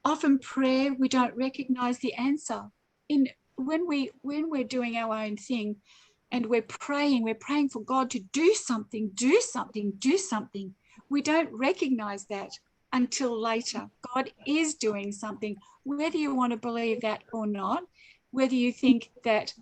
often prayer, we don't recognize the answer. When we're doing our own thing and we're praying for God to do something. We don't recognize that until later. God is doing something, whether you want to believe that or not, whether you think that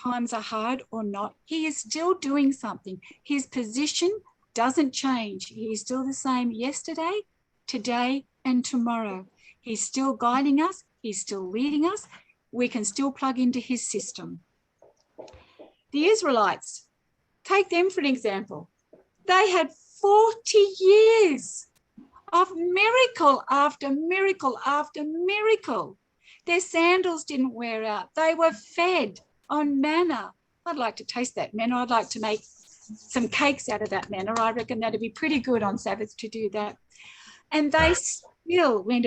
times are hard or not, he is still doing something. His position doesn't change. He is still the same yesterday, today, and tomorrow. He's still guiding us. He's still leading us. We can still plug into his system. The Israelites, take them for an example. They had 40 years of miracle after miracle after miracle. Their sandals didn't wear out. They were fed on manna. I'd like to taste that manna. I'd like to make some cakes out of that manna. I reckon that'd be pretty good on Sabbath to do that. And they still went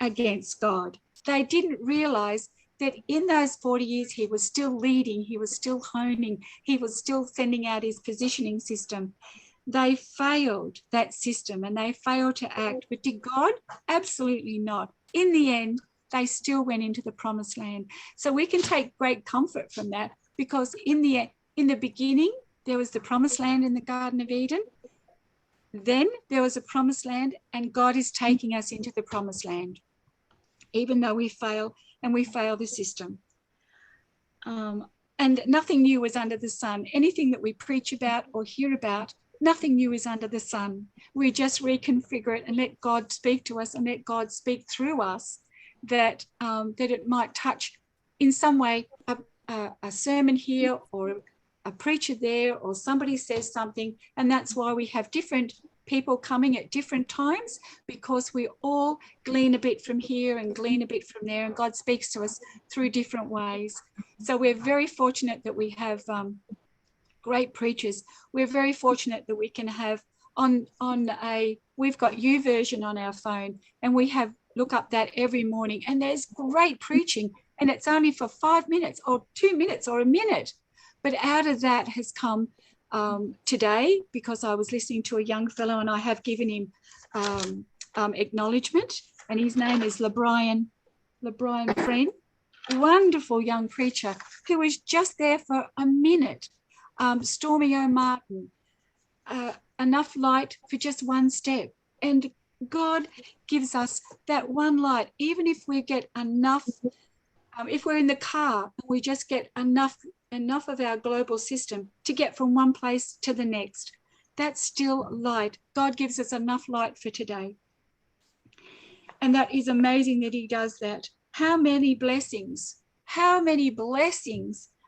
against God. They didn't realize that in those 40 years, he was still leading, he was still honing, he was still sending out his positioning system. They failed that system and they failed to act. But did God? Absolutely not. In the end, they still went into the promised land. So we can take great comfort from that, because in the beginning, there was the promised land in the Garden of Eden. Then there was a promised land, and God is taking us into the promised land, even though we fail and we fail the system. And nothing new is under the sun. Anything that we preach about or hear about, nothing new is under the sun. We just reconfigure it and let God speak to us and let God speak through us, that it might touch in some way a sermon here or a preacher there, or somebody says something. And that's why we have different people coming at different times, because we all glean a bit from here and glean a bit from there, and God speaks to us through different ways. So we're very fortunate that we have great preachers. We're very fortunate that we can have we've got YouVersion on our phone, and we look up that every morning, and there's great preaching, and it's only for 5 minutes or 2 minutes or a minute. But out of that has come today, because I was listening to a young fellow, and I have given him acknowledgement, and his name is LeBrian Friend, wonderful young preacher who was just there for a minute. Stormy O'Martin, enough light for just one step. And God gives us that one light, even if we get enough, if we're in the car, we just get enough of our global system to get from one place to the next. That's still light. God gives us enough light for today. And that is amazing that he does that. How many blessings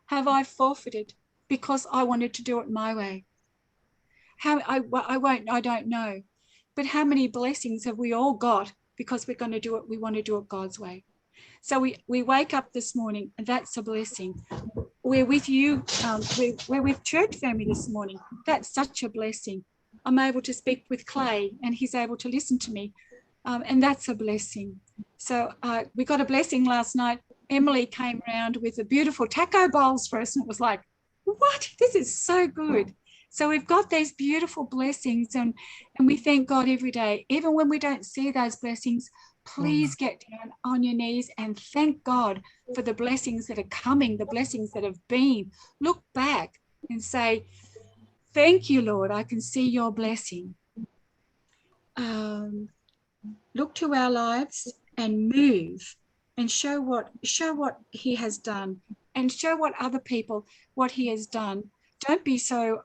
have I forfeited because I wanted to do it my way? I don't know. But how many blessings have we all got because we want to do it God's way? So we wake up this morning, and that's a blessing. We're with you, we're with church family this morning. That's such a blessing. I'm able to speak with Clay, and he's able to listen to me, and that's a blessing. So we got a blessing last night. Emily came around with the beautiful taco bowls for us, and it was like, what? This is so good. So we've got these beautiful blessings, and we thank God every day. Even when we don't see those blessings, please get down on your knees and thank God for the blessings that are coming, the blessings that have been. Look back and say, thank you, Lord, I can see your blessing. Look to our lives and move and show what he has done, and show what other people, what he has done. Don't be so,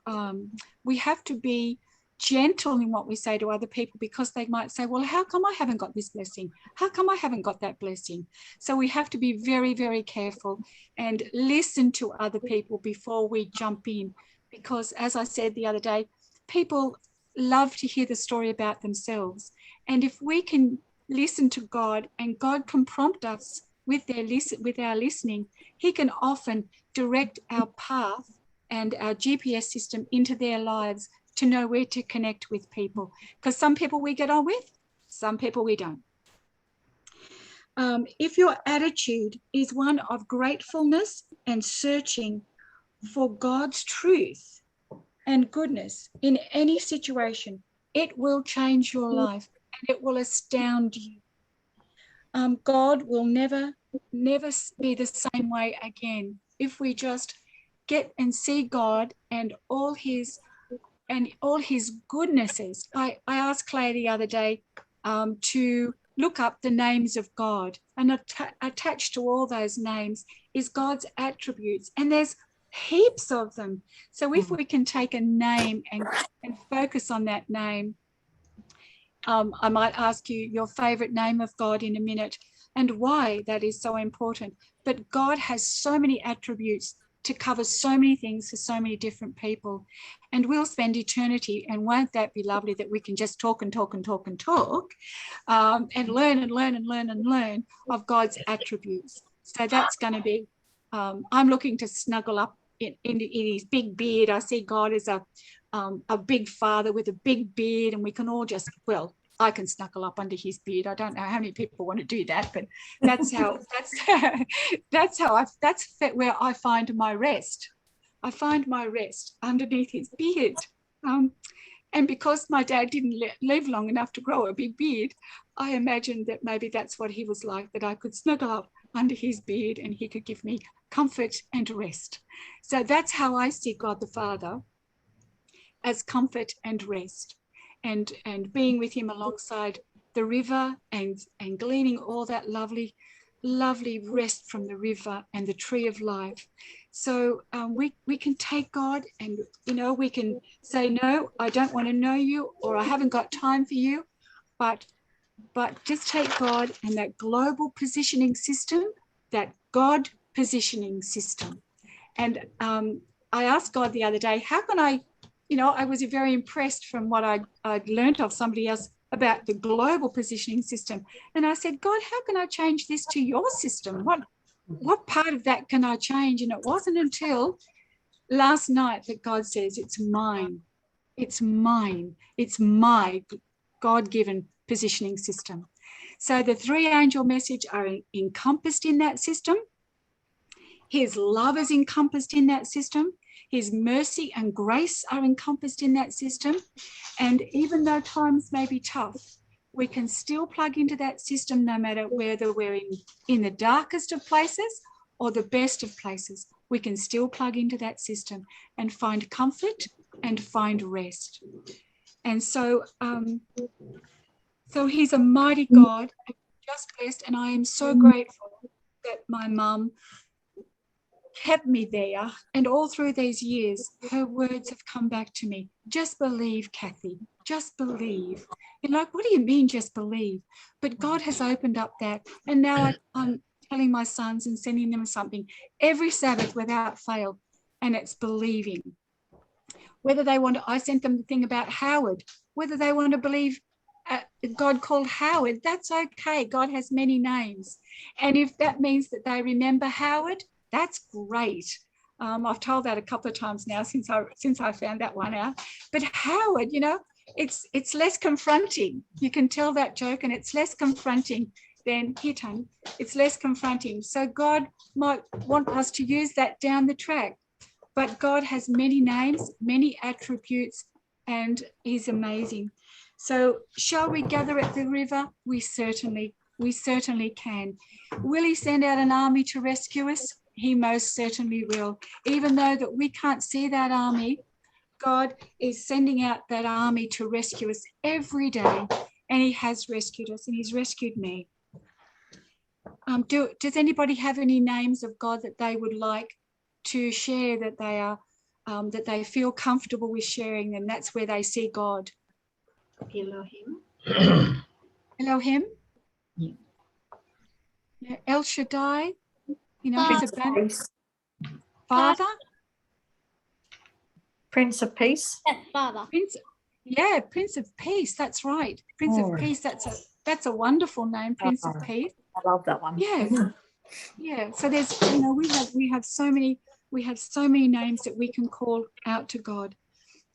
we have to be gentle in what we say to other people, because they might say, well, how come I haven't got this blessing? How come I haven't got that blessing? So we have to be very, very careful and listen to other people before we jump in, because as I said the other day, people love to hear the story about themselves. And if we can listen to God, and God can prompt us with our listening, he can often direct our path and our GPS system into their lives to know where to connect with people. Because some people we get on with, some people we don't. If your attitude is one of gratefulness and searching for God's truth and goodness in any situation, it will change your life and it will astound you. God will never be the same way again if we just get and see God and all his goodnesses. I asked Clay the other day to look up the names of God, and attached to all those names is God's attributes, and there's heaps of them. So if we can take a name and focus on that name, I might ask you your favorite name of God in a minute and why that is so important. But God has so many attributes to cover so many things for so many different people. And we'll spend eternity, and won't that be lovely that we can just talk and talk and talk and talk and learn and learn and learn and learn of God's attributes. So that's going to be, I'm looking to snuggle up in his big beard. I see God as a big father with a big beard, and we can all just, well, I can snuggle up under his beard. I don't know how many people want to do that, but that's where I find my rest. I find my rest underneath his beard. And because my dad didn't live long enough to grow a big beard, I imagined that maybe that's what he was like, that I could snuggle up under his beard and he could give me comfort and rest. So that's how I see God the Father, as comfort and rest, and being with him alongside the river and gleaning all that lovely rest from the river and the tree of life. So we can take God and, we can say, no, I don't want to know you, or I haven't got time for you, but just take God and that global positioning system, that God positioning system. And I asked God the other day, how can I was very impressed from what I'd learned of somebody else about the global positioning system. And I said, God, how can I change this to your system? What part of that can I change? And it wasn't until last night that God says, it's mine. It's mine. It's my God-given positioning system. So the three angel message are encompassed in that system. His love is encompassed in that system. His mercy and grace are encompassed in that system. And even though times may be tough, we can still plug into that system no matter whether we're in the darkest of places or the best of places. We can still plug into that system and find comfort and find rest. And so, so he's a mighty God, just blessed. And I am so grateful that my mum kept me there, and all through these years her words have come back to me. Just believe, Kathy, just believe. You're like, what do you mean just believe? But God has opened up that, and now I'm telling my sons and sending them something every Sabbath without fail, and it's believing. Whether they want to, I sent them the thing about Howard, whether they want to believe God called Howard, that's okay. God has many names, and if that means that they remember Howard, that's great. I've told that a couple of times now since I found that one out. But Howard, it's less confronting. You can tell that joke, and it's less confronting than Hitan. It's less confronting. So God might want us to use that down the track. But God has many names, many attributes, and he's amazing. So shall we gather at the river? We certainly can. Will he send out an army to rescue us? He most certainly will. Even though that we can't see that army, God is sending out that army to rescue us every day, and he has rescued us, and he's rescued me. Does anybody have any names of God that they would like to share, that they are that they feel comfortable with sharing, and that's where they see God? Elohim. Elohim? Yeah. El Shaddai? Prince he's of a Peace. Father? Prince of Peace. Father. Prince of Peace, that's right. Prince of Peace, that's a wonderful name, Prince of Peace. I love that one. Yeah. So there's, we have so many names that we can call out to God.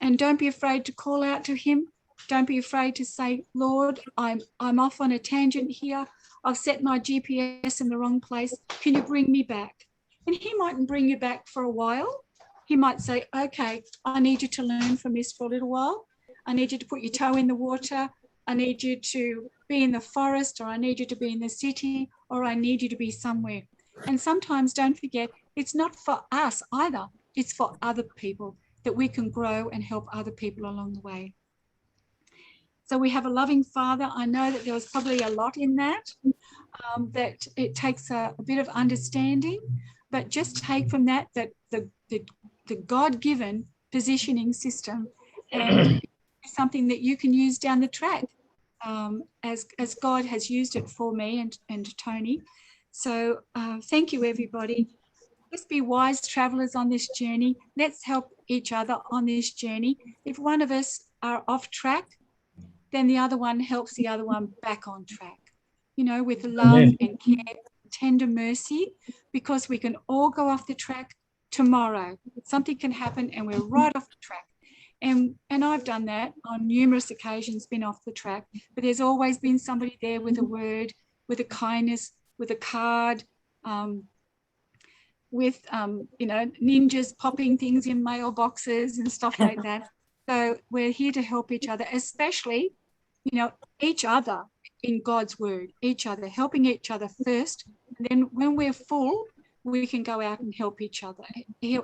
And don't be afraid to call out to him. Don't be afraid to say, Lord, I'm off on a tangent here. I've set my GPS in the wrong place. Can you bring me back? And he mightn't bring you back for a while. He might say, okay, I need you to learn from this for a little while. I need you to put your toe in the water. I need you to be in the forest, or I need you to be in the city, or I need you to be somewhere. And sometimes, don't forget, it's not for us either. It's for other people, that we can grow and help other people along the way. So we have a loving Father. I know that there was probably a lot in that, that it takes a bit of understanding, but just take from that the God-given positioning system, and something that you can use down the track, as God has used it for me and Tony. So thank you, everybody. Let's be wise travelers on this journey. Let's help each other on this journey. If one of us are off track, then the other one helps the other one back on track, with love and care, tender mercy, because we can all go off the track tomorrow. Something can happen and we're right off the track. And I've done that on numerous occasions, been off the track, but there's always been somebody there with a word, with a kindness, with a card, with ninjas popping things in mailboxes and stuff like that. So we're here to help each other, especially, each other in God's word, each other, helping each other first. And then when we're full, we can go out and help each other,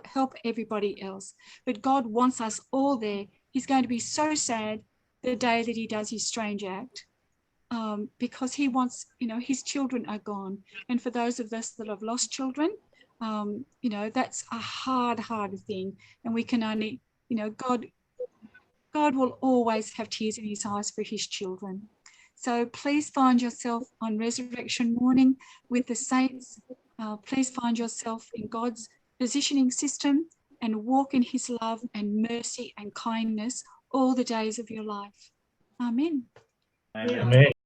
help everybody else. But God wants us all there. He's going to be so sad the day that he does his strange act, because he wants, his children are gone. And for those of us that have lost children, that's a hard thing. And we can only, God will always have tears in his eyes for his children. So please find yourself on resurrection morning with the saints. Please find yourself in God's positioning system and walk in his love and mercy and kindness all the days of your life. Amen. Amen.